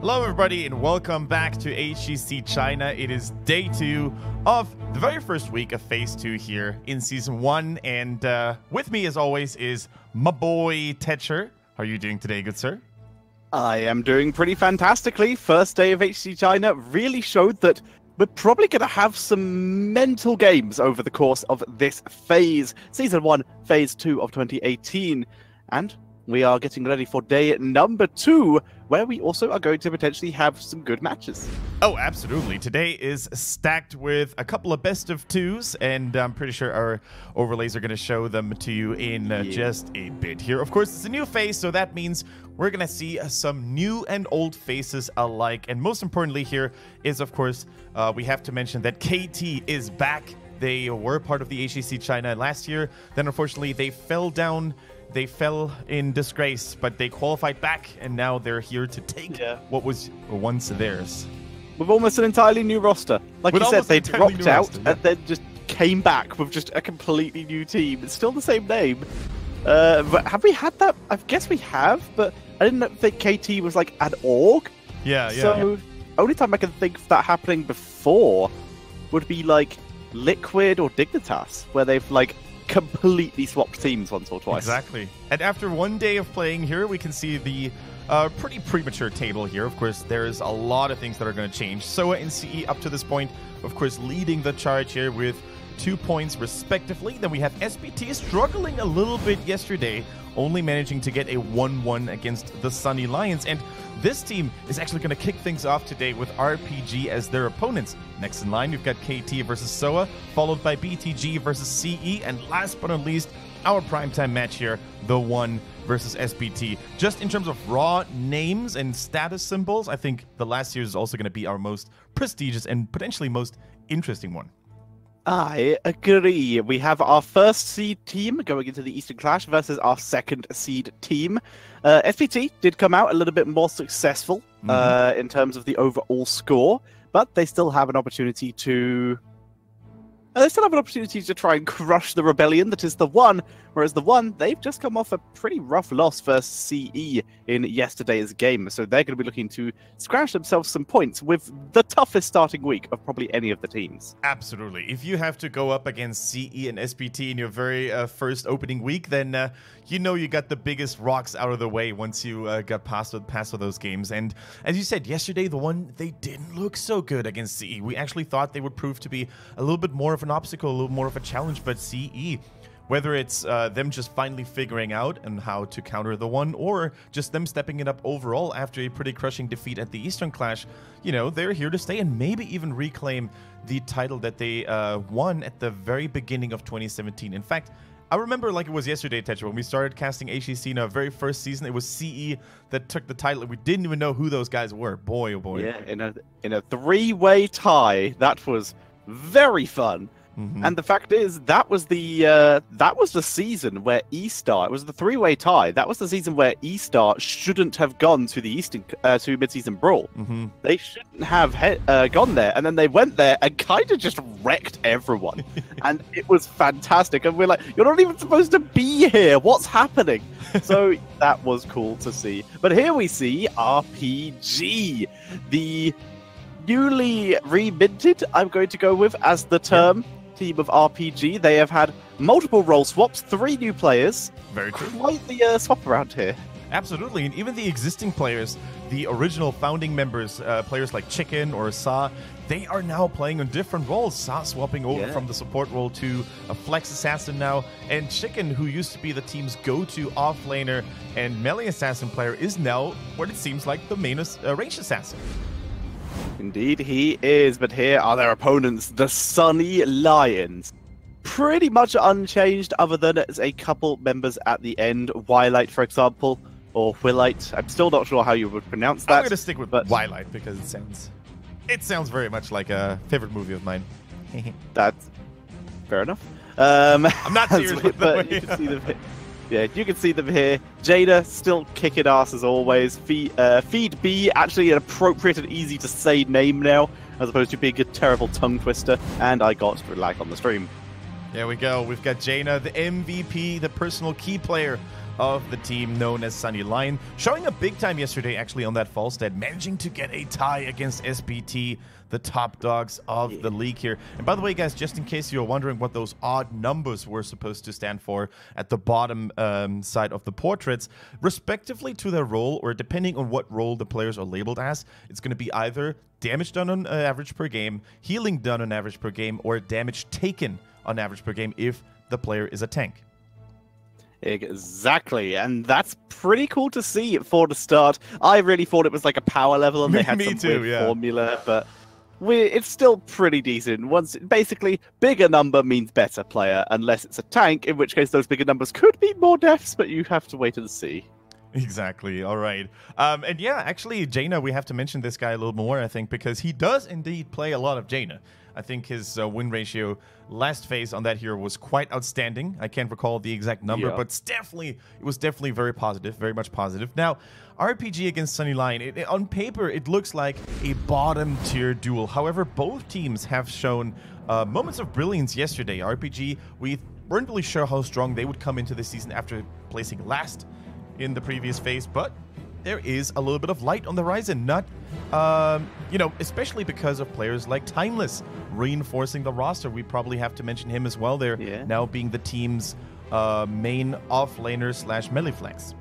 Hello everybody and welcome back to HGC China. It is day 2 of the very first week of Phase 2 here in Season 1. And with me as always is my boy Tetcher. How are you doing today, good sir? I am doing pretty fantastically. First day of HGC China really showed that we're probably going to have some mental games over the course of this phase. Season 1, Phase 2 of 2018. And we are getting ready for day number 2, where we also are going to potentially have some good matches. Oh, absolutely. Today is stacked with a couple of best of 2s, and I'm pretty sure our overlays are going to show them to you in just a bit here. Of course, it's a new phase, so that means we're going to see some new and old faces alike. And most importantly here is, of course, we have to mention that KT is back. They were part of the HGC China last year. Then, unfortunately, they fell down. They fell in disgrace, but they qualified back, and now they're here to take what was once theirs. With almost an entirely new roster. Like you said, they dropped out and then just came back with just a completely new team. It's still the same name. But have we had that? I guess we have, but I didn't think KT was like an org. Yeah. So only time I can think of that happening before would be like Liquid or Dignitas, where they've like completely swapped teams once or twice. Exactly. And after one day of playing here, we can see the pretty premature table here. Of course, there's a lot of things that are going to change. Soa and CE up to this point, of course, leading the charge here with 2 points respectively. Then we have SBT struggling a little bit yesterday, only managing to get a 1-1 against the Sunny Lions. And this team is actually going to kick things off today with RPG as their opponents. Next in line, we've got KT versus Soa, followed by BTG versus CE, and last but not least, our primetime match here, the One versus SBT. Just in terms of raw names and status symbols, I think the last year is also going to be our most prestigious and potentially most interesting one. I agree. We have our first seed team going into the Eastern Clash versus our second seed team. SPT did come out a little bit more successful in terms of the overall score, but they still have an opportunity to... try and crush the rebellion that is the One, whereas the One, they've just come off a pretty rough loss versus CE in yesterday's game, so they're going to be looking to scratch themselves some points with the toughest starting week of probably any of the teams. Absolutely. If you have to go up against CE and SPT in your very first opening week, then you know you got the biggest rocks out of the way once you got past those games. And as you said, yesterday, the One, they didn't look so good against CE. We actually thought they would prove to be a little bit more of an obstacle, a little more of a challenge, but CE, whether it's them just finally figuring out and how to counter the One, or just them stepping it up overall after a pretty crushing defeat at the Eastern Clash, you know, they're here to stay and maybe even reclaim the title that they won at the very beginning of 2017. In fact, I remember like it was yesterday, Tetra, when we started casting HGC in our very first season, it was CE that took the title. We didn't even know who those guys were. Boy, oh boy. Yeah, in a three-way tie, that was very fun. And the fact is, that was the season where E-Star, it was the three-way tie. That was the season where E-Star shouldn't have gone to the to mid-season brawl. They shouldn't have gone there, and then they went there and kind of just wrecked everyone. And it was fantastic. And we're like, you're not even supposed to be here. What's happening? So that was cool to see. But here we see RPG, the newly reminted, I'm going to go with as the term, team of RPG. They have had multiple role swaps, 3 new players. Very true. Quite the swap around here. Absolutely, and even the existing players, the original founding members, players like Chicken or Sa, they are now playing on different roles. Sa swapping over from the support role to a flex assassin now, and Chicken, who used to be the team's go-to offlaner and melee assassin player, is now what it seems like the main range assassin. Indeed, he is. But here are their opponents, the Sunny Lions. Pretty much unchanged, other than as a couple members at the end. Wilight, for example, or Willite. I'm still not sure how you would pronounce that. I'm going to stick with Wilight because it sounds very much like a favorite movie of mine. That's fair enough. I'm not serious, but you can see them here. Yeah, you can see them here. Jada still kicking ass as always. Feed B, actually an appropriate and easy to say name now, as opposed to being a terrible tongue twister. And I got lag on the stream. There we go. We've got Jaina, the MVP, the personal key player of the team known as Sunny Lion, showing a big time yesterday actually on that Falstead, managing to get a tie against SPT, the top dogs of the league here. And by the way, guys, just in case you're wondering what those odd numbers were supposed to stand for at the bottom side of the portraits, respectively to their role, or depending on what role the players are labeled as, it's going to be either damage done on average per game, healing done on average per game, or damage taken on average per game if the player is a tank. Exactly, and that's pretty cool to see for the start. I really thought it was like a power level and they had some weird formula, but it's still pretty decent. Once basically, bigger number means better player, unless it's a tank, in which case those bigger numbers could be more deaths, but you have to wait and see. Exactly. All right. And yeah, actually, Jaina, we have to mention this guy a little more, I think, because he does indeed play a lot of Jaina. I think his win ratio last phase on that hero was quite outstanding. I can't recall the exact number, but it was definitely very positive, very much positive. Now, RPG against Sunny Lion, on paper, it looks like a bottom-tier duel. However, both teams have shown moments of brilliance yesterday. RPG, we weren't really sure how strong they would come into the season after placing last in the previous phase, but there is a little bit of light on the horizon, especially because of players like Timeless reinforcing the roster. We probably have to mention him as well there, now being the team's main off-laner / melee flex.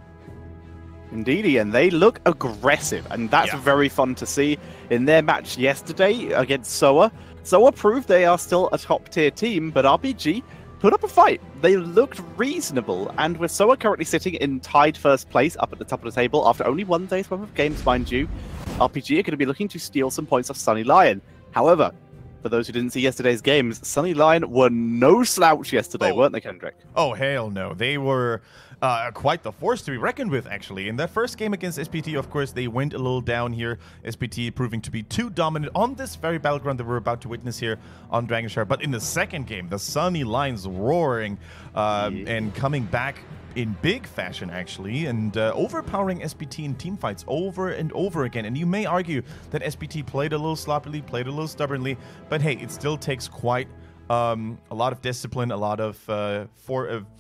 Indeedy, and they look aggressive, and that's very fun to see. In their match yesterday against Soa, Soa proved they are still a top-tier team, but RPG put up a fight. They looked reasonable, and with Soa currently sitting in tied first place up at the top of the table after only 1 day's worth of games, mind you, RPG are going to be looking to steal some points off Sunny Lion. However, for those who didn't see yesterday's games, Sunny Lion were no slouch yesterday, weren't they, Kendrick? Oh, hell no. They were quite the force to be reckoned with, actually. In that first game against SPT, of course, they went a little down here. SPT proving to be too dominant on this very battleground that we're about to witness here on Dragonshire. But in the second game, the Sunny Lions roaring and coming back in big fashion, actually, and overpowering SPT in teamfights over and over again. And you may argue that SPT played a little sloppily, played a little stubbornly, but hey, it still takes quite a lot of discipline, a lot of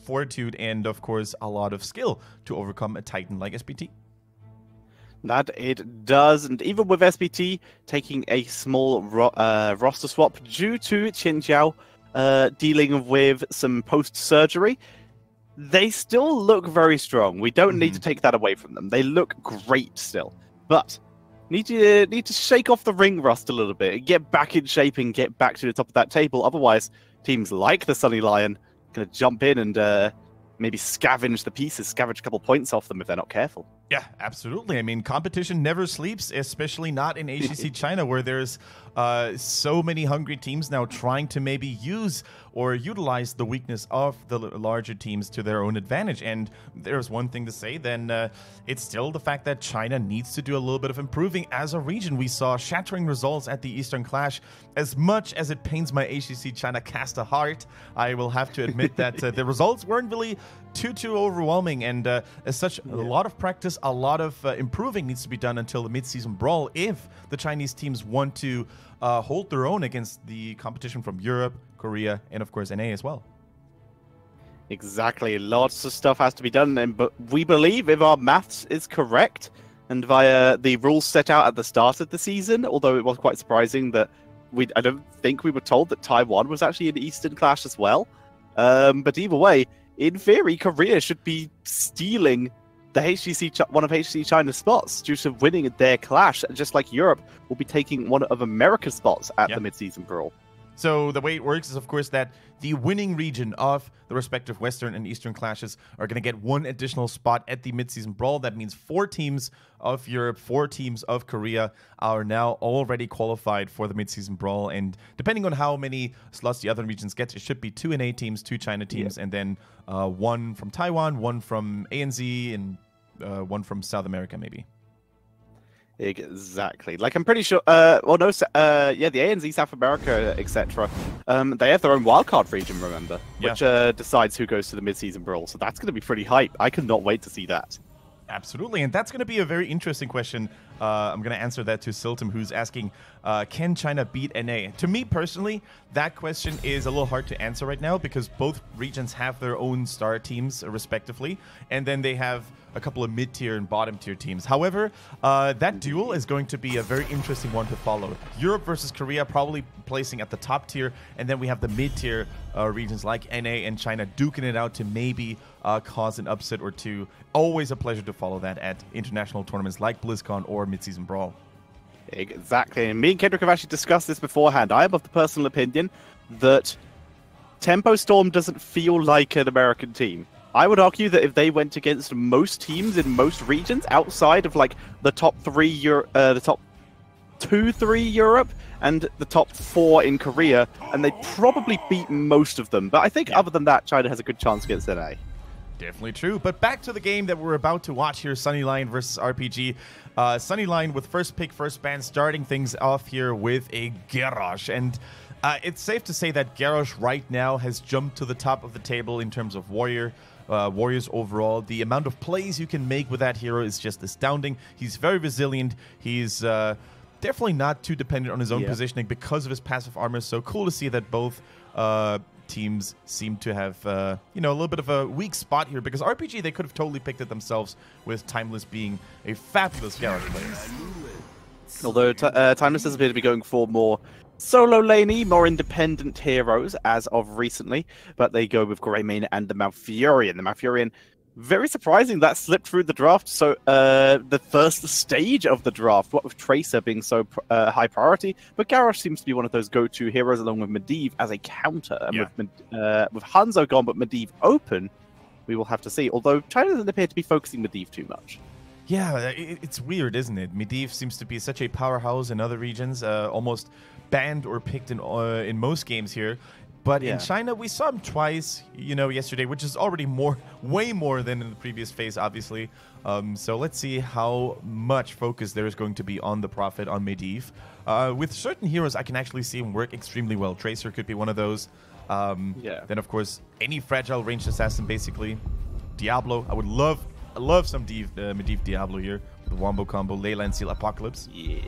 fortitude, and of course, a lot of skill to overcome a Titan like SPT. That it does, and even with SPT taking a small roster swap due to Qinjiao dealing with some post-surgery, they still look very strong. We don't need to take that away from them. They look great still, but need to shake off the ring rust a little bit, get back in shape and get back to the top of that table. Otherwise, teams like the Sunny Lion going to jump in and maybe scavenge the pieces, scavenge a couple points off them if they're not careful. Yeah, absolutely. I mean, competition never sleeps, especially not in HGC China, where there's so many hungry teams now trying to maybe use or utilize the weakness of the larger teams to their own advantage. And there's one thing to say, then it's still the fact that China needs to do a little bit of improving as a region. We saw shattering results at the Eastern Clash. As much as it pains my HGC China caster heart, I will have to admit that the results weren't really too overwhelming, and as such, a lot of practice, a lot of improving needs to be done until the mid-season brawl if the Chinese teams want to hold their own against the competition from Europe, Korea, and of course NA as well. Exactly, lots of stuff has to be done, but we believe if our maths is correct, and via the rules set out at the start of the season, although it was quite surprising that I don't think we were told that Taiwan was actually an Eastern Clash as well. But either way, in theory, Korea should be stealing the one of HGC China's spots due to winning their clash, just like Europe will be taking one of America's spots at the mid-season brawl. So the way it works is, of course, that the winning region of the respective Western and Eastern clashes are going to get one additional spot at the mid-season brawl. That means 4 teams of Europe, 4 teams of Korea are now already qualified for the mid-season brawl. And depending on how many slots the other regions get, it should be 2 NA teams, 2 China teams, and then 1 from Taiwan, 1 from ANZ, and 1 from South America, maybe. Exactly. Like, I'm pretty sure, the ANZ, South America, etc. They have their own wildcard region, remember, which decides who goes to the mid-season brawl. So that's going to be pretty hype. I cannot wait to see that. Absolutely, and that's going to be a very interesting question. I'm going to answer that to Siltum, who's asking, can China beat NA? To me personally, that question is a little hard to answer right now because both regions have their own star teams respectively, and then they have a couple of mid-tier and bottom-tier teams. However, that duel is going to be a very interesting one to follow. Europe versus Korea probably placing at the top tier, and then we have the mid-tier regions like NA and China duking it out to maybe cause an upset or two. Always a pleasure to follow that at international tournaments like BlizzCon or Mid-Season Brawl. Exactly, and me and Kendrick have actually discussed this beforehand. I am of the personal opinion that Tempo Storm doesn't feel like an American team. I would argue that if they went against most teams in most regions outside of like the top 2-3 Europe and the top 4 in Korea, and they probably beat most of them. But I think other than that, China has a good chance against NA. Definitely true. But back to the game that we're about to watch here, Sunnyline versus RPG. Sunnyline with first pick, first ban, starting things off here with a Garrosh. And it's safe to say that Garrosh right now has jumped to the top of the table in terms of warriors overall. The amount of plays you can make with that hero is just astounding. He's very resilient. He's definitely not too dependent on his own positioning because of his passive armor. So cool to see that both teams seem to have a little bit of a weak spot here, because RPG, they could have totally picked it themselves with Timeless being a fabulous Garrosh player. Although Timeless does appear to be going for more solo laney, more independent heroes as of recently, but they go with Greymane and the Malfurion. The Malfurion, very surprising that slipped through the draft. So the first stage of the draft, what with Tracer being so high priority, but Garrosh seems to be one of those go-to heroes along with Medivh as a counter. And with Hanzo gone but Medivh open, we will have to see. Although China doesn't appear to be focusing Medivh too much. Yeah, it's weird, isn't it? Medivh seems to be such a powerhouse in other regions, almost banned or picked in most games here. But in China, we saw him twice, yesterday, which is already way more than in the previous phase, obviously. So let's see how much focus there is going to be on the Prophet, on Medivh. With certain heroes, I can actually see him work extremely well. Tracer could be one of those. Then, of course, any fragile ranged assassin, basically. Diablo, I would love some Medivh Diablo here. The Wombo combo, Leyland Seal, Apocalypse. Yeah.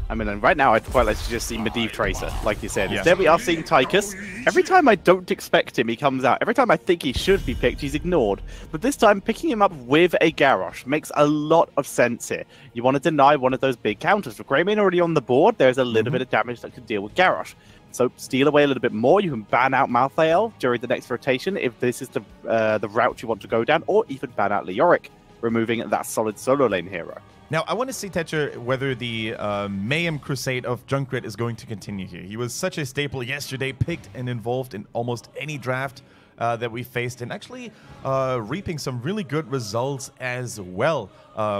I mean, and right now I'd quite like to just see Medivh Tracer, like you said. Instead we are seeing Tychus. Every time I don't expect him, he comes out. Every time I think he should be picked, he's ignored. But this time, picking him up with a Garrosh makes a lot of sense here. You want to deny one of those big counters. With Greymane already on the board, there's a little bit of damage that can deal with Garrosh. So steal away a little bit more. You can ban out Malthael during the next rotation if this is the route you want to go down, or even ban out Leoric, removing that solid solo lane hero. Now, I want to see, Tetcher, whether the Mayhem Crusade of Junkrat is going to continue here. He was such a staple yesterday, picked and involved in almost any draft that we faced, and actually reaping some really good results as well,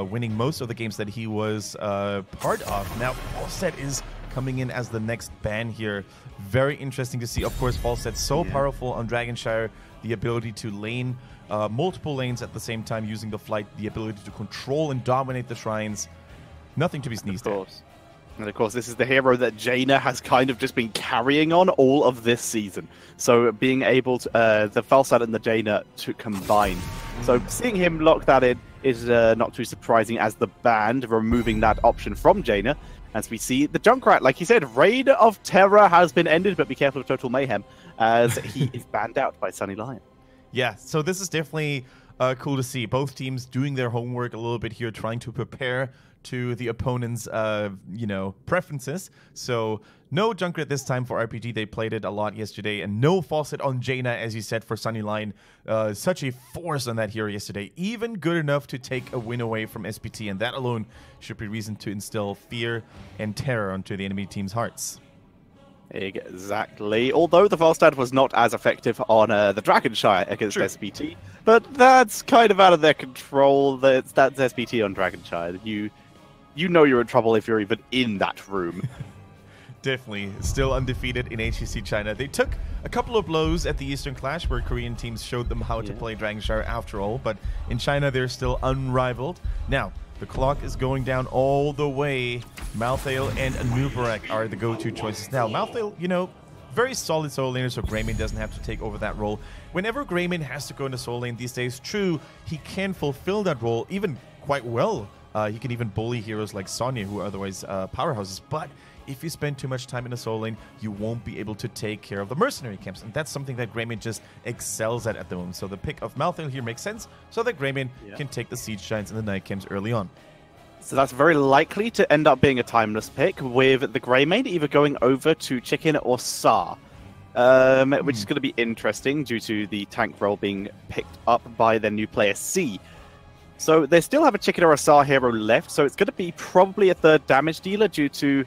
winning most of the games that he was part of. Now, Falset is coming in as the next ban here. Very interesting to see. Of course, Falset so powerful on Dragonshire, the ability to lane multiple lanes at the same time using the flight, the ability to control and dominate the shrines. Nothing to be sneezed at. And of course, this is the hero that Jaina has kind of just been carrying on all of this season. So being able to, the Falsat and the Jaina to combine. So seeing him lock that in is not too surprising, as the band removing that option from Jaina. As we see the Junkrat, like you said, Reign of Terror has been ended, but be careful of Total Mayhem, as he is banned out by Sunny Lion. Yeah, so this is definitely cool to see. Both teams doing their homework a little bit here, trying to prepare to the opponent's, preferences. So no Junkrat this time for RPG. They played it a lot yesterday. And no Falset on Jaina, as you said, for Sunny Lion. Such a force on that hero yesterday. Even good enough to take a win away from SPT. And that alone should be reason to instill fear and terror onto the enemy team's hearts. Exactly. Although the Falstad was not as effective on the Dragonshire against SPT, but that's kind of out of their control. That's SPT on Dragonshire. You know you're in trouble if you're even in that room. Definitely. Still undefeated in HGC China. They took a couple of blows at the Eastern Clash where Korean teams showed them how to play Dragonshire after all, but in China they're still unrivaled. Now, the clock is going down all the way. Malthael and Anubarak are the go-to choices. Now, Malthael, very solid solo laner, so Greymane doesn't have to take over that role. Whenever Greymane has to go into solo lane these days, true, he can fulfill that role even quite well. He can even bully heroes like Sonya, who are otherwise powerhouses, but if you spend too much time in a solo lane, you won't be able to take care of the mercenary camps, and that's something that Greymane just excels at the moment. So the pick of Malthael here makes sense, so that Greymane can take the siege giants and the night camps early on. So that's very likely to end up being a timeless pick, with the Greymane either going over to Chicken or Sa, which is going to be interesting due to the tank role being picked up by their new player C. So they still have a Chicken or a Sa hero left, so it's going to be probably a third damage dealer due to,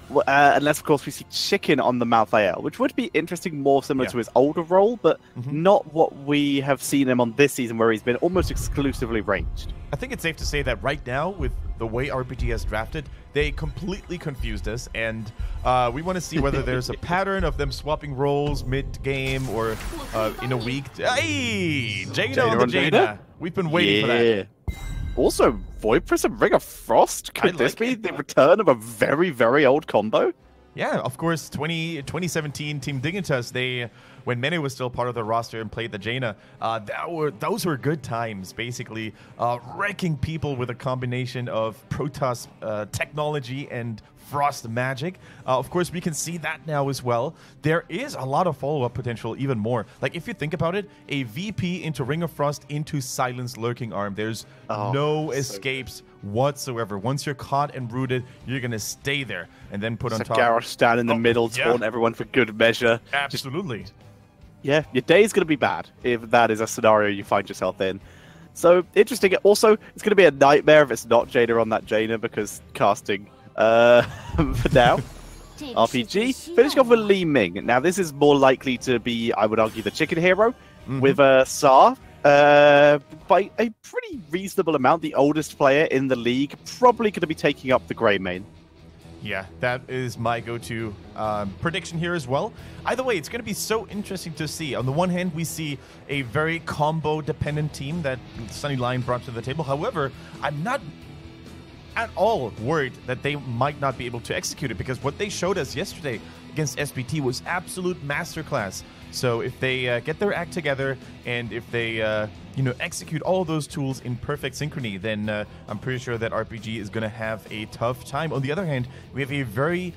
unless of course we see Chicken on the Malthael, which would be interesting, more similar to his older role, but not what we have seen him on this season, where he's been almost exclusively ranged. I think it's safe to say that right now, with the way RPG has drafted, they completely confused us, and we want to see whether there's a pattern of them swapping roles mid-game or in a week. Hey! Jaina on the Jaina! We've been waiting for that. Also, Void Prism, Ring of Frost? Could this be the return of a very, very old combo? Yeah, of course, 2017 Team Dignitas, when Mene was still part of the roster and played the Jaina, those were good times, basically. Wrecking people with a combination of Protoss technology and Frost magic. Of course, we can see that now as well. There is a lot of follow-up potential, even more. Like, if you think about it, a VP into Ring of Frost into Silence Lurking Arm. There's no escapes whatsoever. Once you're caught and rooted, you're going to stay there. And then put on top... Garrosh stand in the middle, taunt everyone for good measure. Absolutely. Yeah, your day is going to be bad if that is a scenario you find yourself in. So, interesting. Also, it's going to be a nightmare if it's not Jaina on that Jaina, because casting... for now, RPG, finishing off with Li Ming. Now, this is more likely to be, I would argue, the Chicken hero, with Sa, by a pretty reasonable amount, the oldest player in the league, probably going to be taking up the Greymane. Yeah, that is my go-to prediction here as well. Either way, it's going to be so interesting to see. On the one hand, we see a very combo-dependent team that Sunny Lion brought to the table. However, I'm not at all worried that they might not be able to execute it, because what they showed us yesterday against SPT was absolute masterclass. So if they get their act together, and if they execute all of those tools in perfect synchrony, then I'm pretty sure that RPG is going to have a tough time. On the other hand, we have a very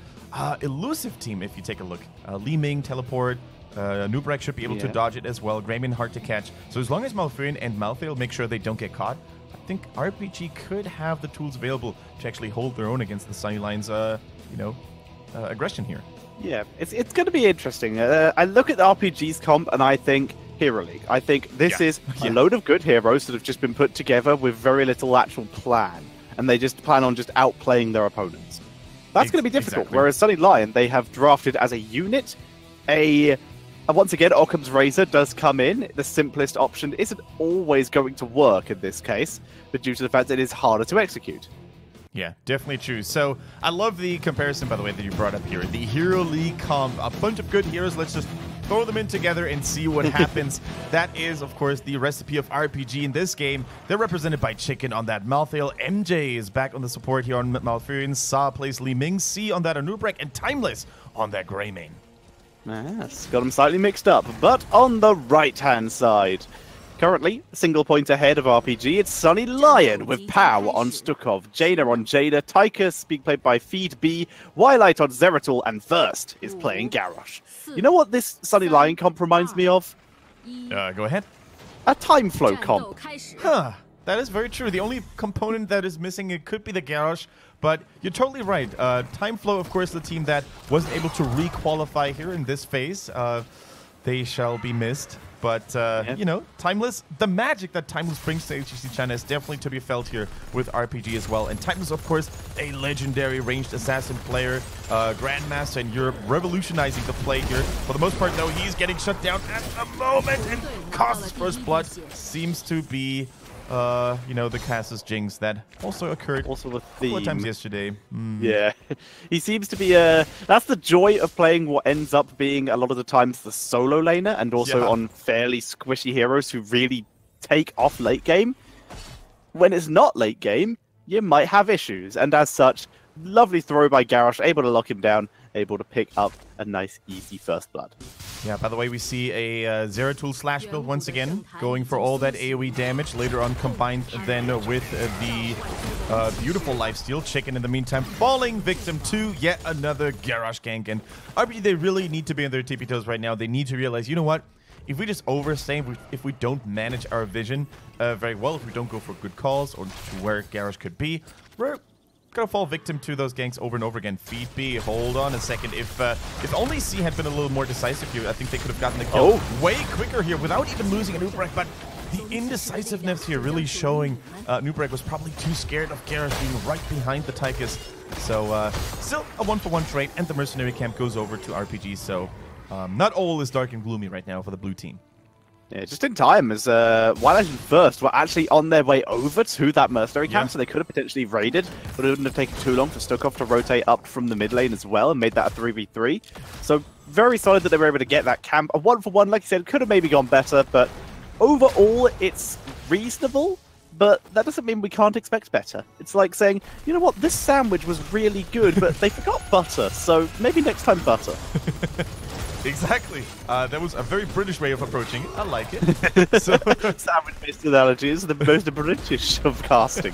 elusive team. If you take a look, Li Ming teleport, Nubrek should be able to dodge it as well. Greymane hard to catch. So as long as Malfurion and Malthael make sure they don't get caught, I think RPG could have the tools available to actually hold their own against the Sunny Lion's, aggression here. Yeah, it's going to be interesting. I look at the RPG's comp and I think Hero League. I think this is a load of good heroes that have just been put together with very little actual plan, and they just plan on just outplaying their opponents. That's going to be difficult. Exactly. Whereas Sunny Lion, they have drafted as a unit. Once again, Occam's Razor does come in. The simplest option isn't always going to work in this case, but due to the fact that it is harder to execute. Yeah, definitely true. So I love the comparison, by the way, that you brought up here. The Hero League comp, a bunch of good heroes. Let's just throw them in together and see what happens. That is, of course, the recipe of RPG in this game. They're represented by Chicken on that Malthael. MJ is back on the support here on Malfurion. Sa plays Li Ming. C on that Anubrek. And Timeless on that Greymane. Yes, got them slightly mixed up. But on the right-hand side, currently, single point ahead of RPG, it's Sunny Lion with Pow on Stukov, Jaina on Jaina, Tychus being played by Feed B, Wildlight on Zeratul, and First is playing Garrosh. You know what this Sunny Lion comp reminds me of? Go ahead. A time flow comp. Huh. That is very true. The only component that is missing, it could be the Garrosh, but you're totally right. Time Flow, of course, the team that wasn't able to re-qualify here in this phase. They shall be missed. But, Timeless, the magic that Timeless brings to HGC China is definitely to be felt here with RPG as well. And Timeless, of course, a legendary ranged assassin player, Grandmaster in Europe, revolutionizing the play here. For the most part, though, he's getting shut down at the moment, and Cass's first blood seems to be, the Cass's jinx that also occurred a couple of times yesterday. Yeah, he seems to be that's the joy of playing what ends up being a lot of the times the solo laner, and also on fairly squishy heroes who really take off late game. When it's not late game, you might have issues, and as such, lovely throw by Garrosh, able to lock him down, able to pick up a nice, easy first blood. Yeah, by the way, we see a Zeratul slash build once again, going for all that AoE damage, later on combined then with the beautiful lifesteal. Chicken, in the meantime, falling victim to yet another Garrosh gank. And RBG, they really need to be on their tippy toes right now. They need to realize, you know what? If we just overstay, if we don't manage our vision very well, if we don't go for good calls or to where Garrosh could be, we're gonna fall victim to those ganks over and over again. Feed B, hold on a second. If only C had been a little more decisive here, I think they could have gotten the kill way quicker here without even losing a Nubrek. But the indecisiveness here really showing Nubrek was probably too scared of Garrosh being right behind the Tychus. So still a 1-for-1 trade, and the mercenary camp goes over to RPG. So not all is dark and gloomy right now for the blue team. Yeah, just in time, as Wildlight and First were actually on their way over to that mercenary camp, so they could have potentially raided, but it wouldn't have taken too long for Stukov to rotate up from the mid lane as well and made that a 3v3. So very solid that they were able to get that camp. A 1-for-1, like you said, could have maybe gone better, but overall it's reasonable, but that doesn't mean we can't expect better. It's like saying, you know what, this sandwich was really good, but they forgot butter, so maybe next time butter. Exactly. That was a very British way of approaching it. I like it. So sandwich-based analogies, the most British of casting.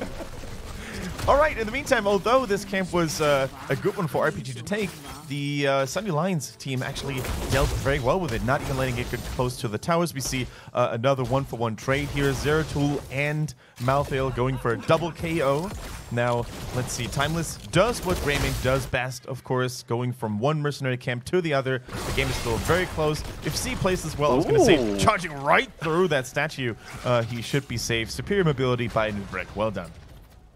All right, in the meantime, although this camp was a good one for RPG to take, the Sunny Lions team actually dealt very well with it, not even letting it get close to the towers. We see another 1-for-1 trade here. Zeratul and Malthael going for a double KO. Now, let's see. Timeless does what Greymane does best, of course, going from one mercenary camp to the other. The game is still very close. If C plays as well, I was going to say, charging right through that statue, he should be safe. Superior mobility by Nubrek. Well done.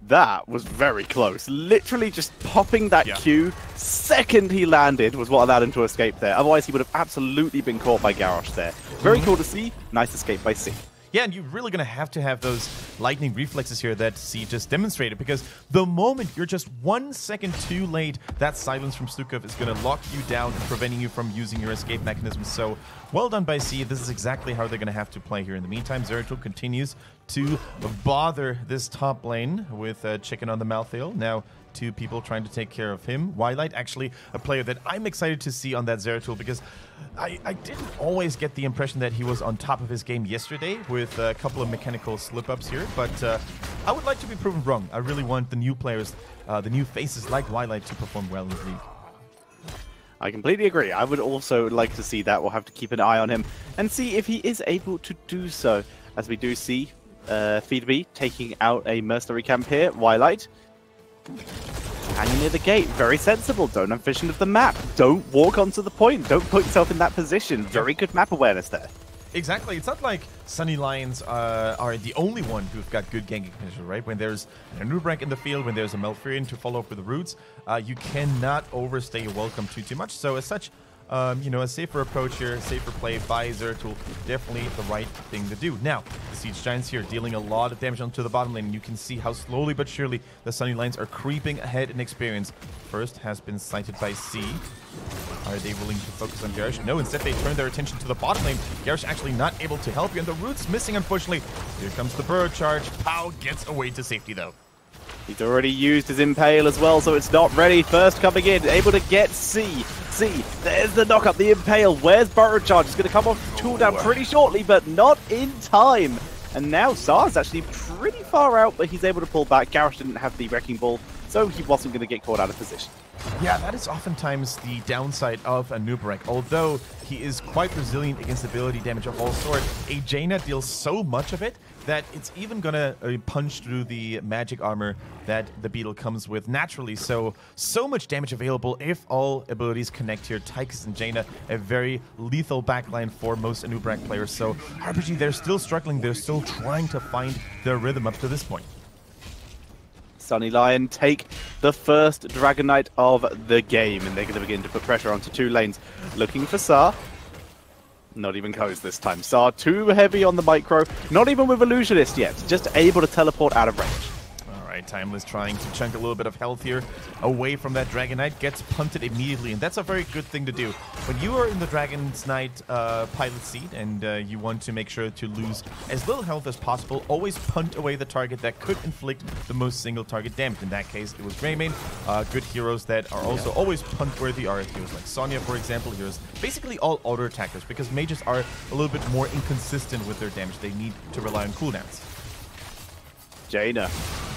That was very close. Literally just popping that Q second he landed was what allowed him to escape there. Otherwise, he would have absolutely been caught by Garrosh there. Very cool to see. Nice escape by C. Yeah, and you're really going to have those lightning reflexes here that C just demonstrated, because the moment you're just 1 second too late, that silence from Stukov is going to lock you down and preventing you from using your escape mechanism. So, well done by C. This is exactly how they're going to have to play here. In the meantime, Zeratul continues to bother this top lane with Chicken on the Malthael. Now, 2 people trying to take care of him. Wildlight, actually a player that I'm excited to see on that Zeratul, because I didn't always get the impression that he was on top of his game yesterday with a couple of mechanical slip-ups here, but I would like to be proven wrong. I really want the new players, the new faces like Wildlight to perform well in the league. I completely agree. I would also like to see that. We'll have to keep an eye on him and see if he is able to do so. As we do see Feedby taking out a mercenary camp here. Wildlight hanging near the gate. Very sensible. Don't have vision of the map. Don't walk onto the point. Don't put yourself in that position. Very good map awareness there. Exactly. It's not like Sunny Lions are the only one who've got good ganking potential, right? When there's a Nubrek in the field, when there's a Malfurion to follow up with the roots, you cannot overstay your welcome too much. So as such, you know, a safer approach here, safer play by Zeratul, definitely the right thing to do. Now, the Siege Giants here dealing a lot of damage onto the bottom lane, and you can see how slowly but surely the Sunny Lions are creeping ahead in experience. First has been sighted by C. Are they willing to focus on Garrosh? No, instead they turn their attention to the bottom lane. Garrosh actually not able to help you, and the root's missing, unfortunately. Here comes the burrow charge. Pow gets away to safety, though. He's already used his Impale as well, so it's not ready. First coming in, able to get C. There's the knock-up, the Impale. Where's Burrow Charge? It's going to come off cooldown pretty shortly, but not in time. And now Sar's actually pretty far out, but he's able to pull back. Garrosh didn't have the Wrecking Ball, so he wasn't going to get caught out of position. Yeah, that is oftentimes the downside of a Nubrek. Although he is quite resilient against ability damage of all sorts, a Jaina deals so much of it that it's even gonna punch through the magic armor that the Beetle comes with naturally. So much damage available if all abilities connect here. Tychus and Jaina, a very lethal backline for most Nubrek players. So RPG, they're still struggling. They're still trying to find their rhythm up to this point. Sunny Lion take the first Dragon Knight of the game, and they're going to begin to put pressure onto 2 lanes. Looking for Sar. Not even close this time. Sar too heavy on the micro. Not even with Illusionist yet. Just able to teleport out of range. All right. Alright, Timeless trying to chunk a little bit of health here away from that Dragon Knight, gets punted immediately, and that's a very good thing to do. When you are in the Dragon's Knight pilot seat and you want to make sure to lose as little health as possible, always punt away the target that could inflict the most single target damage. In that case, it was Greymane. Good heroes that are also always punt-worthy are heroes like Sonya, for example, heroes basically all auto-attackers, because mages are a little bit more inconsistent with their damage. They need to rely on cooldowns. Jaina,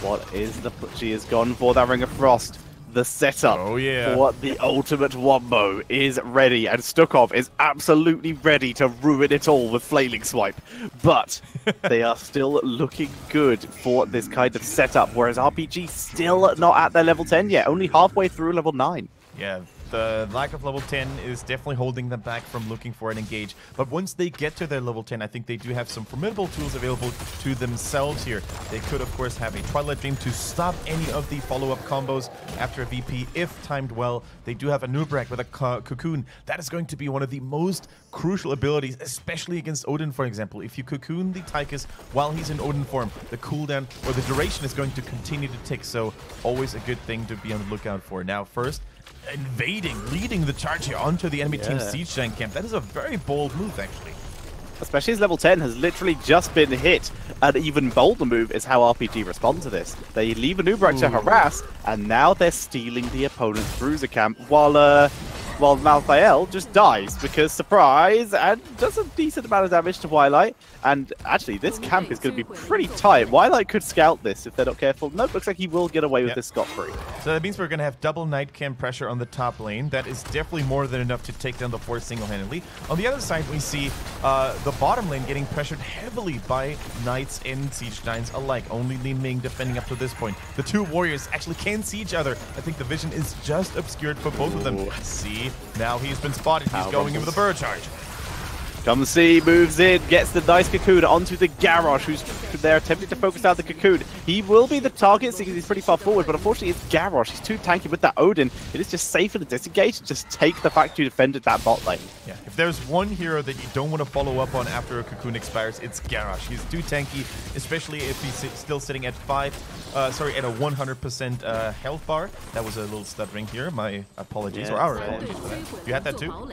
what is the... She has gone for that Ring of Frost. The setup for the ultimate wombo is ready, and Stukov is absolutely ready to ruin it all with Flailing Swipe. But they are still looking good for this kind of setup, whereas RPG still not at their level 10 yet, only halfway through level 9. Yeah, the lack of level 10 is definitely holding them back from looking for an engage. But once they get to their level 10, I think they do have some formidable tools available to themselves here. They could, of course, have a Twilight Dream to stop any of the follow-up combos after a VP if timed well. They do have a Nubrak with a Cocoon. That is going to be one of the most crucial abilities, especially against Odin, for example. If you Cocoon the Tychus while he's in Odin form, the cooldown or the duration is going to continue to tick. So always a good thing to be on the lookout for. Now, first, leading the charge here onto the enemy team's Siege Giant camp. That is a very bold move, actually. Especially as level 10 has literally just been hit. An even bolder move is how RPG respond to this. They leave a Nubrak to harass, and now they're stealing the opponent's bruiser camp, while Malthael just dies because, surprise, and does a decent amount of damage to Twilight. And actually, this camp is going to be pretty tight. Twilight could scout this if they're not careful. Nope, looks like he will get away with this scot-free. So that means we're going to have double Night Camp pressure on the top lane. That is definitely more than enough to take down the Force single-handedly. On the other side, we see the bottom lane getting pressured heavily by Knights and Siege Giants alike. Only Li Ming defending up to this point. The two warriors actually can see each other. I think the vision is just obscured for both of them. See, now he's been spotted. He's going in with a bird charge. Come see, moves in, gets the nice Cocoon onto the Garrosh, who's there attempting to focus out the Cocoon. He will be the target because he's pretty far forward, but unfortunately it's Garrosh. He's too tanky with that Odin. It is just safer to disengage, just take the fact you defended that bot lane. Yeah, if there's one hero that you don't want to follow up on after a Cocoon expires, it's Garrosh. He's too tanky, especially if he's still sitting at at a 100% health bar. That was a little stuttering here. My apologies, or our apologies for that. You had that too?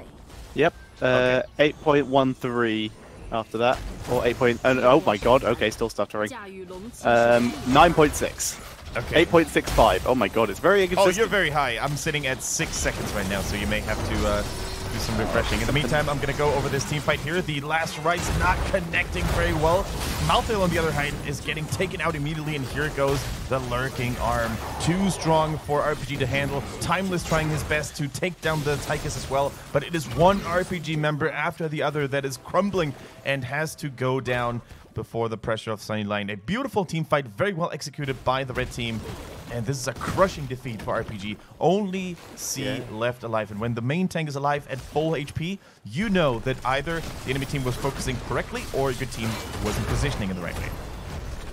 Yep. 8.13 after that, or 8. Oh my god, okay, still stuttering. 9.6. Okay. 8.65. Oh my god, it's very inconsistent. Oh, you're very high. I'm sitting at 6 seconds right now, so you may have to do some refreshing. In the meantime, I'm going to go over this team fight here. The last right's not connecting very well. Malthael, on the other hand, is getting taken out immediately, and here goes the Lurking Arm. Too strong for RPG to handle. Timeless trying his best to take down the Tychus as well, but it is one RPG member after the other that is crumbling and has to go down before the pressure of Sunnyline. A beautiful team fight, very well executed by the red team. And this is a crushing defeat for RPG. Only C left alive. And when the main tank is alive at full HP, you know that either the enemy team was focusing correctly or your team wasn't positioning in the right way.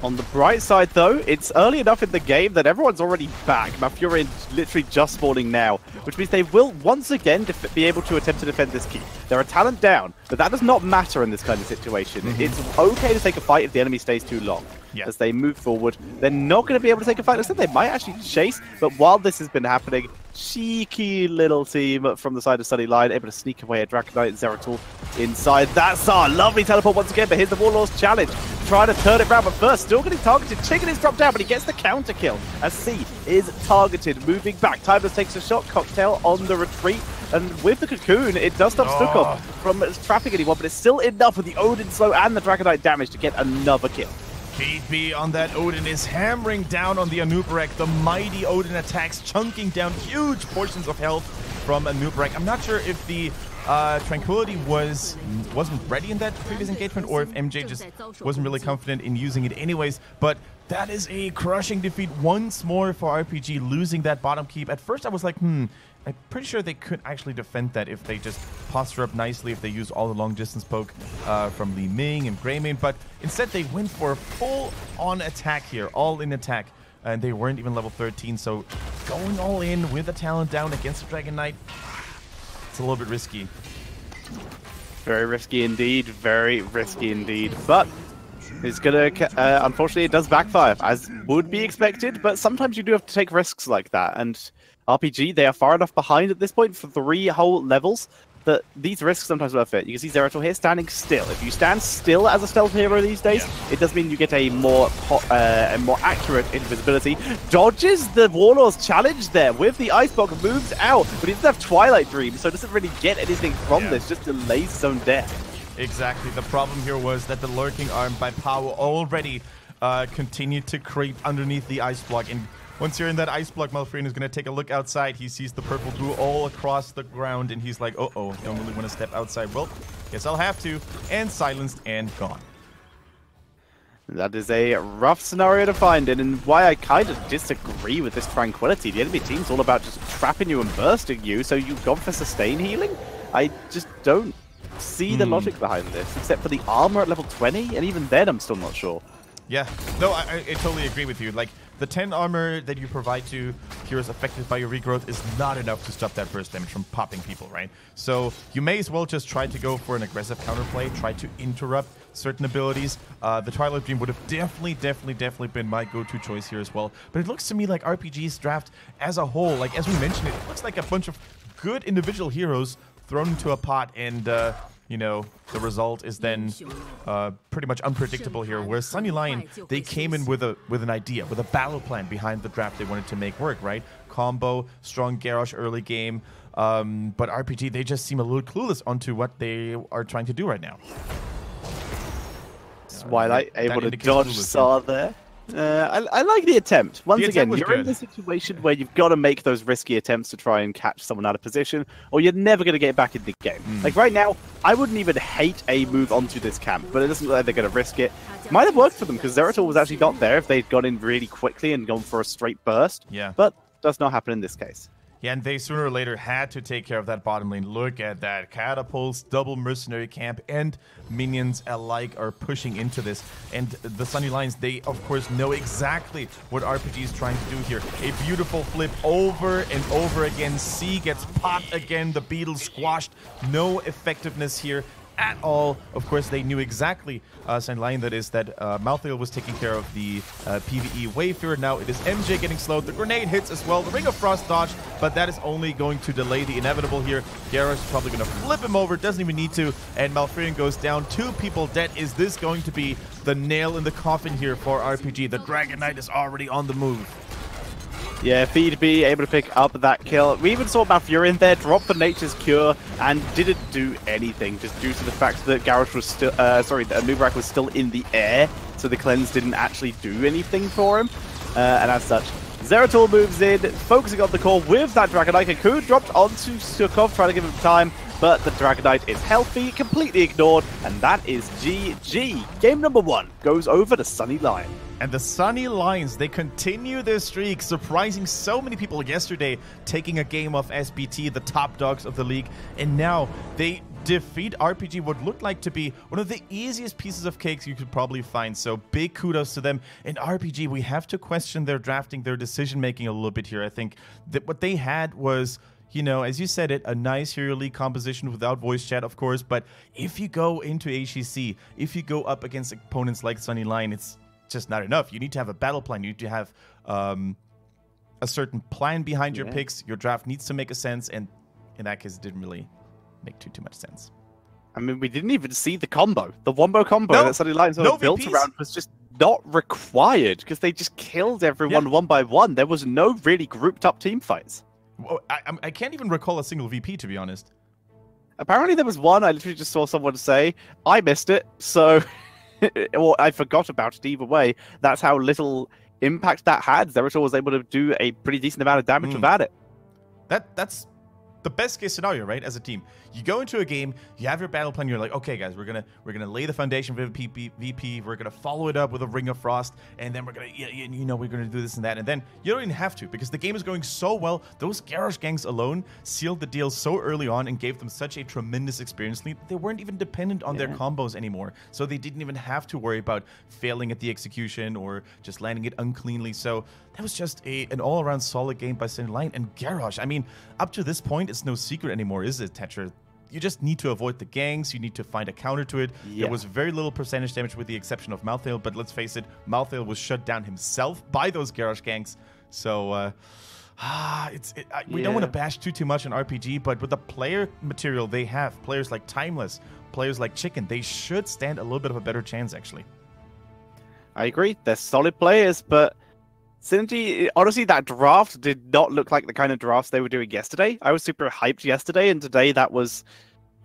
On the bright side, though, it's early enough in the game that everyone's already back. Malfurion literally just spawning now, which means they will once again be able to attempt to defend this keep. They're a talent down, but that does not matter in this kind of situation. It's okay to take a fight if the enemy stays too long. As they move forward, they're not going to be able to take a fight. Instead, they might actually chase, but while this has been happening, cheeky little team from the side of Sunnyline, able to sneak away a Dragon Knight and Zeratul inside. That's our lovely teleport once again, but here's the Warlord's challenge. Trying to turn it around, but first, still getting targeted. Chicken is dropped down, but he gets the counter kill as C is targeted. Moving back, Timeless takes a shot, Cocktail on the retreat. And with the Cocoon, it does stop Stukov from trapping anyone, but it's still enough with the Odin slow and the Dragon Knight damage to get another kill. KB on that Odin is hammering down on the Anubarak. The mighty Odin attacks, chunking down huge portions of health from Anubarak. I'm not sure if the Tranquility wasn't ready in that previous engagement, or if MJ just wasn't really confident in using it anyways, but that is a crushing defeat once more for RPG, losing that bottom keep. At first I was like, I'm pretty sure they could actually defend that if they just posture up nicely, if they use all the long distance poke from Li Ming and Greymane, but instead they went for a full-on attack here, all-in attack, and they weren't even level 13, so going all in with a talent down against the Dragon Knight, it's a little bit risky. Very risky indeed, very risky indeed, but It's gonna, unfortunately, it does backfire, as would be expected, but sometimes you do have to take risks like that, and RPG, they are far enough behind at this point for 3 whole levels that these risks sometimes worth it. You can see Zeratul here standing still. If you stand still as a stealth hero these days, it does mean you get a more accurate invisibility. Dodges the Warlord's challenge there with the Icebox, moves out, but he doesn't have Twilight Dream, so doesn't really get anything from this, just delays his own death. Exactly. The problem here was that the Lurking Arm by Power already continued to creep underneath the Ice Block, and once you're in that Ice Block, Malfurion is going to take a look outside. He sees the purple goo all across the ground, and he's like, uh-oh, don't really want to step outside. Well, guess I'll have to. And silenced and gone. That is a rough scenario to find in, and why I kind of disagree with this Tranquility. The enemy team's all about just trapping you and bursting you, so you've gone for sustain healing? I just don't see the logic behind this, except for the armor at level 20, and even then I'm still not sure. Yeah, no, I totally agree with you. Like, the 10 armor that you provide to heroes affected by your regrowth is not enough to stop that burst damage from popping people, right? So you may as well just try to go for an aggressive counterplay, try to interrupt certain abilities. The Twilight Dream would have definitely been my go-to choice here as well. But it looks to me like RPG's draft as a whole, like as we mentioned, it looks like a bunch of good individual heroes thrown into a pot, and you know, the result is then pretty much unpredictable here. Whereas Sunny Lion, they came in with an idea, with a battle plan behind the draft they wanted to make work, right? Combo, strong Garrosh early game, but RPG, they just seem a little clueless onto what they are trying to do right now. Twilight able to dodge Saw there. I like the attempt. Once again, you're in the situation where you've got to make those risky attempts to try and catch someone out of position, or you're never going to get back in the game. Like right now, I wouldn't even hate a move onto this camp, but it doesn't look like they're going to risk it. Might have worked for them, because Zeratul was actually not there if they'd gone in really quickly and gone for a straight burst. Yeah. But does not happen in this case. Yeah, and they sooner or later had to take care of that bottom lane. Look at that. Catapults, double mercenary camp, and minions alike are pushing into this. And the Sunny Lions, they, of course, know exactly what RPG is trying to do here. A beautiful flip over and over again. C gets popped again. The Beetle squashed. No effectiveness here at all. Of course, they knew exactly, Sunny Lion, that is, that Malthael was taking care of the PvE Wayfarer. Now it is MJ getting slowed. The grenade hits as well. The Ring of Frost dodge, but that is only going to delay the inevitable here. Garrosh is probably going to flip him over. Doesn't even need to. And Malfurion goes down. 2 people dead. Is this going to be the nail in the coffin here for RPG? The Dragon Knight is already on the move. Yeah, Feed B able to pick up that kill. We even saw Malfurion there drop the Nature's Cure and didn't do anything, just due to the fact that Garrosh was still, that Nubarak was still in the air, so the cleanse didn't actually do anything for him. And as such, Zeratul moves in, focusing on the core with that Dragon Knight. Cocoon dropped onto Sukov, trying to give him time, but the Dragon Knight is healthy, completely ignored, and that is GG. Game number 1 goes over to Sunny Lion. And the Sunny Lions, they continue their streak, surprising so many people yesterday, taking a game off SBT, the top dogs of the league. And now they defeat RPG, what looked like to be one of the easiest pieces of cakes you could probably find. So big kudos to them. And RPG, we have to question their drafting, their decision-making a little bit here. I think that what they had was, you know, as you said it, a nice Hero League composition without voice chat, of course. But if you go into HGC, if you go up against opponents like Sunny Lion, it's just not enough. You need to have a battle plan. You need to have a certain plan behind your picks. Your draft needs to make a sense, and in that case, it didn't really make too much sense. I mean, we didn't even see the combo. The wombo combo that Sunny Lions were built around was just not required, because they just killed everyone one by one. There was no really grouped up team fights. Well, I can't even recall a single VP, to be honest. Apparently there was one. I literally just saw someone say, I missed it, so... or I forgot about it. Either way, that's how little impact that had. Zeratul was able to do a pretty decent amount of damage without it. That's the best case scenario, right? As a team, you go into a game, you have your battle plan. You're like, okay, guys, we're gonna lay the foundation for VP. We're gonna follow it up with a Ring of Frost, and then we're gonna do this and that. And then you don't even have to, because the game is going so well. Those Garrosh gangs alone sealed the deal so early on and gave them such a tremendous experience lead. They weren't even dependent on their combos anymore, so they didn't even have to worry about failing at the execution or just landing it uncleanly. So that was just an all-around solid game by Sunny Lion. And Garrosh, I mean, up to this point, it's no secret anymore, is it, Tetra? you just need to avoid the ganks. You need to find a counter to it. Yeah. There was very little percentage damage with the exception of Malthael, but let's face it, Malthael was shut down himself by those Garrosh ganks. So we don't want to bash too much on RPG, but with the player material they have, players like Timeless, players like Chicken, they should stand a little bit of a better chance, actually. I agree. They're solid players, but Synergy, honestly, that draft did not look like the kind of drafts they were doing yesterday. I was super hyped yesterday, and today that was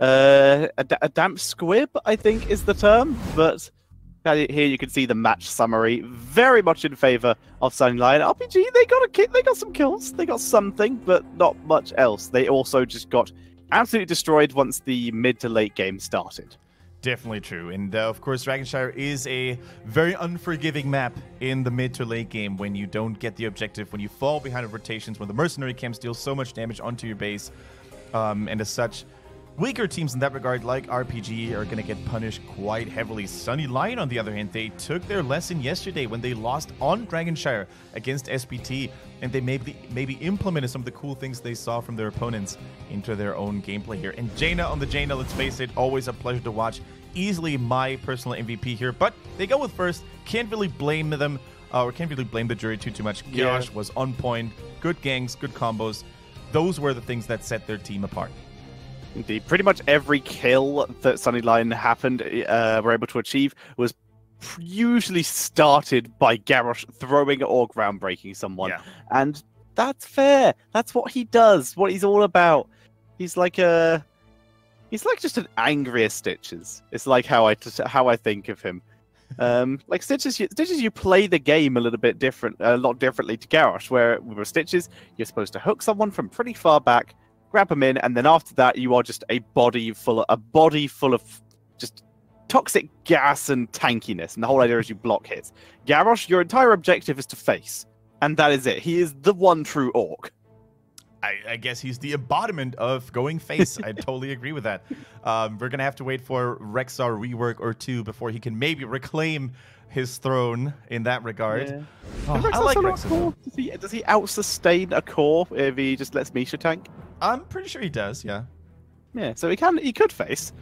a damp squib, I think is the term. But here you can see the match summary, very much in favor of Sunny Lion. RPG, they got some kills, they got something, but not much else. They also just got absolutely destroyed once the mid to late game started. Definitely true. And of course, Dragonshire is a very unforgiving map in the mid to late game when you don't get the objective, when you fall behind of rotations, when the mercenary camps deal so much damage onto your base. And as such, weaker teams in that regard, like RPG, are going to get punished quite heavily. Sunny Lion, on the other hand, they took their lesson yesterday when they lost on Dragonshire against SPT, and they maybe implemented some of the cool things they saw from their opponents into their own gameplay here. And Jaina on the Jaina, let's face it, always a pleasure to watch. Easily my personal MVP here, but they go with first. Can't really blame them, or can't really blame the jury too much. Garrosh was on point, good ganks, good combos. Those were the things that set their team apart. Indeed, pretty much every kill that Sunny Lion were able to achieve was usually started by Garrosh throwing or groundbreaking someone. Yeah. And that's fair. That's what he does, what he's all about. He's like just an angrier Stitches. It's like how I think of him. Like Stitches, you play the game a lot differently to Garrosh, where with Stitches, you're supposed to hook someone from pretty far back, grab them in, and then after that, you are just a body full of just toxic gas and tankiness, and the whole idea is you block hits. Garrosh, your entire objective is to face, and that is it. He is the one true orc. I guess he's the embodiment of going face. I totally agree with that. We're going to have to wait for Rexar rework or two before he can maybe reclaim his throne in that regard. Yeah. I like Rexar. Does he out-sustain a core if he just lets Misha tank? I'm pretty sure he does, yeah. Yeah, so he could face.